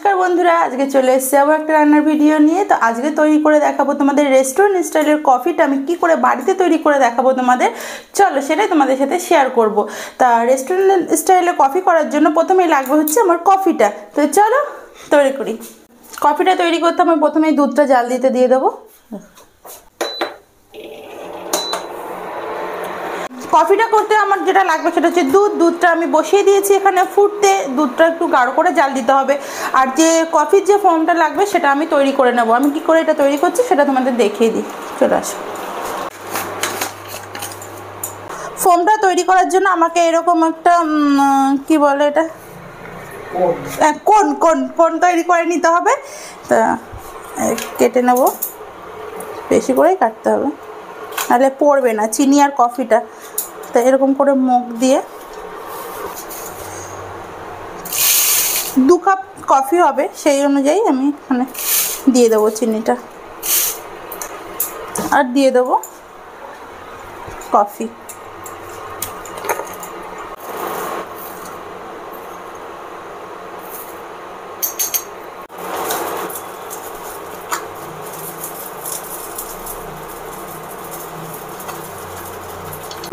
নমস্কার বন্ধুরা, আজকে চলে এসেছি আবার একটা রান্নার ভিডিও নিয়ে। তো আজকে তৈরি করে দেখাবো তোমাদের রেস্টুরেন্ট স্টাইলের কফিটা আমি কি করে বাড়িতে তৈরি করে দেখাবো তোমাদের। চলো সেটাই তোমাদের সাথে শেয়ার করব। তা রেস্টুরেন্ট স্টাইলে কফি করার জন্য প্রথমেই লাগবে হচ্ছে আমার কফিটা। তো চলো তৈরি করি। কফিটা তৈরি করতে আমি প্রথমেই দুধটা জাল দিতে দিয়ে দেবো। কফিটা করতে আমার যেটা লাগবে সেটা হচ্ছে দুধটা আমি বসিয়ে দিয়েছি এখানে ফুটতে। দুধটা একটু গাঢ় করে জাল দিতে হবে। আর যে কফির যে ফোমটা লাগবে সেটা আমি তৈরি করে নেব। আমি কি করে এটা তৈরি করছি সেটা তোমাদের দেখিয়ে দিই। চলে আসো। ফোমটা তৈরি করার জন্য আমাকে এরকম একটা কি বলে এটা, কোন তৈরি করে নিতে হবে। তা কেটে নেব, বেশি করেই কাটতে হবে, নাহলে পড়বে না চিনি আর কফিটা। তো এরকম করে মুখ দিয়ে 2 কাপ কফি হবে, সেই অনুযায়ী আমি এখানে দিয়ে দেবো চিনিটা আর দিয়ে দেবো কফি।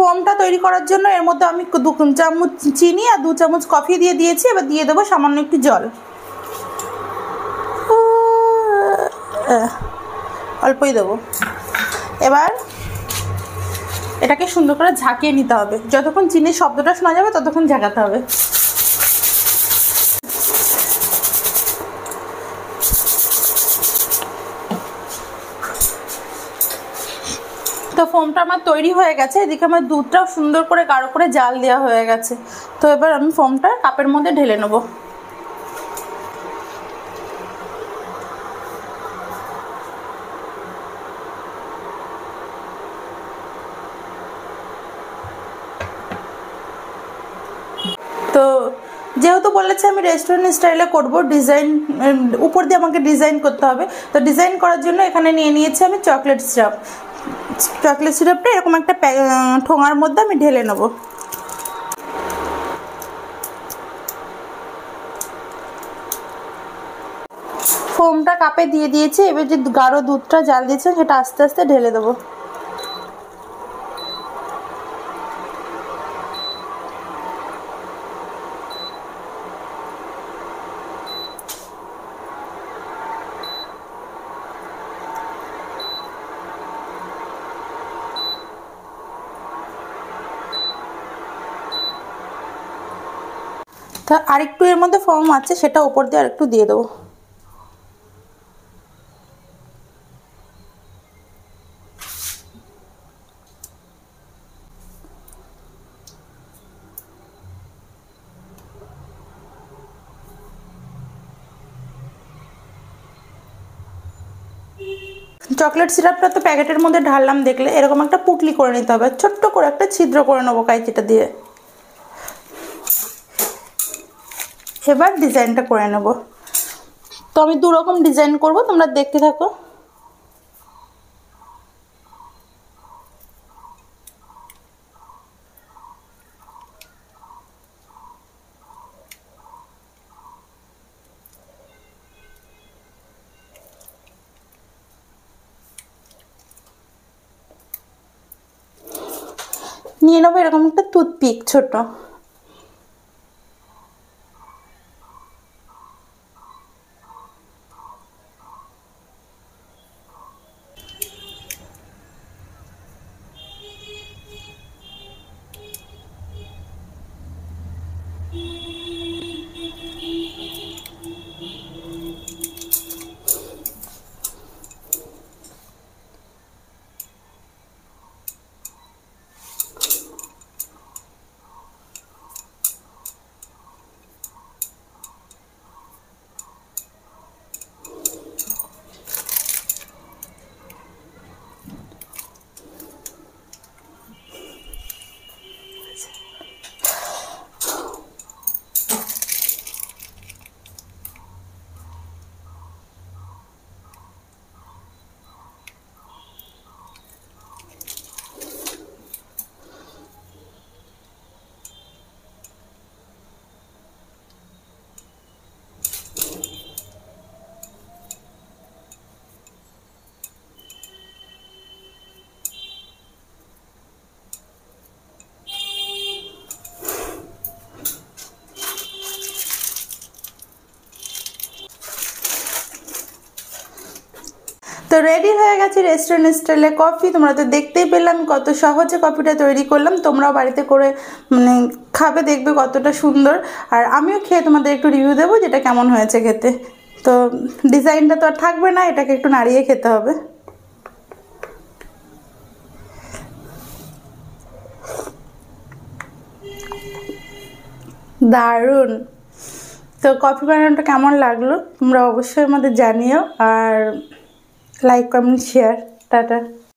ফোমটা তৈরি করার জন্য এর মধ্যে আমি 2 চামচ চিনি আর 2 চামচ কফি দিয়ে দিয়েছি। এবার দিয়ে দেবো সামান্য একটু জল, অল্পই দেবো। এবার এটাকে সুন্দর করে ঝাঁকিয়ে নিতে হবে। যতক্ষণ চিনির শব্দটা শোনা যাবে ততক্ষণ ঝাঁকাতে হবে। তো ফোমটা আমার তৈরি হয়ে গেছে। এদিকে আমার দুধটাও সুন্দর করে গাঢ় করে জাল দেওয়া হয়ে গেছে। তো এবার আমি ফোমটা কাপের মধ্যে ঢেলে নেব। তো যেহেতু বলেছে আমি রেস্টুরেন্ট স্টাইলে করব, ডিজাইন উপর দিয়ে আমাকে ডিজাইন করতে হবে। তো ডিজাইন করার জন্য এখানে নিয়ে নিয়েছি আমি চকলেট সিরাপ। চকলেট সিরাপটা এরকম একটা ঠোঙার মধ্যে আমি ঢেলে নেব। ফোমটা কাপে দিয়ে দিয়েছি। এবার যে গাঢ় দুধটা জাল দিয়েছে সেটা আস্তে আস্তে ঢেলে দেবো। তা আরেকটু এর মধ্যে ফোম আছে, সেটা উপর দিয়ে আরেকটু দিয়ে দেবো। চকলেট সিরাপটা তো প্যাকেটের মধ্যে ঢাললাম, দেখলে এরকম একটা পুটলি করে নিতে হবে। ছোট্ট করে একটা ছিদ্র করে নেবো কাঁচিটা দিয়ে। এবার ডিজাইনটা করে নেব। তো আমি 2 রকম ডিজাইন করব, তোমরা দেখতে থাকো। নিয়ে নেবো এরকম একটা টুথপিক ছোট। তো রেডি হয়ে গেছে রেস্টুরেন্ট স্টাইলে কফি। তোমরা তো দেখতেই পেলাম কত সহজে কফিটা তৈরি করলাম। তোমরাও বাড়িতে করে মানে খাবে, দেখবে কতটা সুন্দর। আর আমিও খেয়ে তোমাদের একটু রিভিউ দেবো যেটা কেমন হয়েছে খেতে। তো ডিজাইনটা তো আর থাকবে না, এটাকে একটু নাড়িয়ে খেতে হবে। দারুণ। তো কফি বানানোটা কেমন লাগলো তোমরা অবশ্যই আমাদের জানিও, আর লাইক কমেন্ট শেয়ার। টাটা।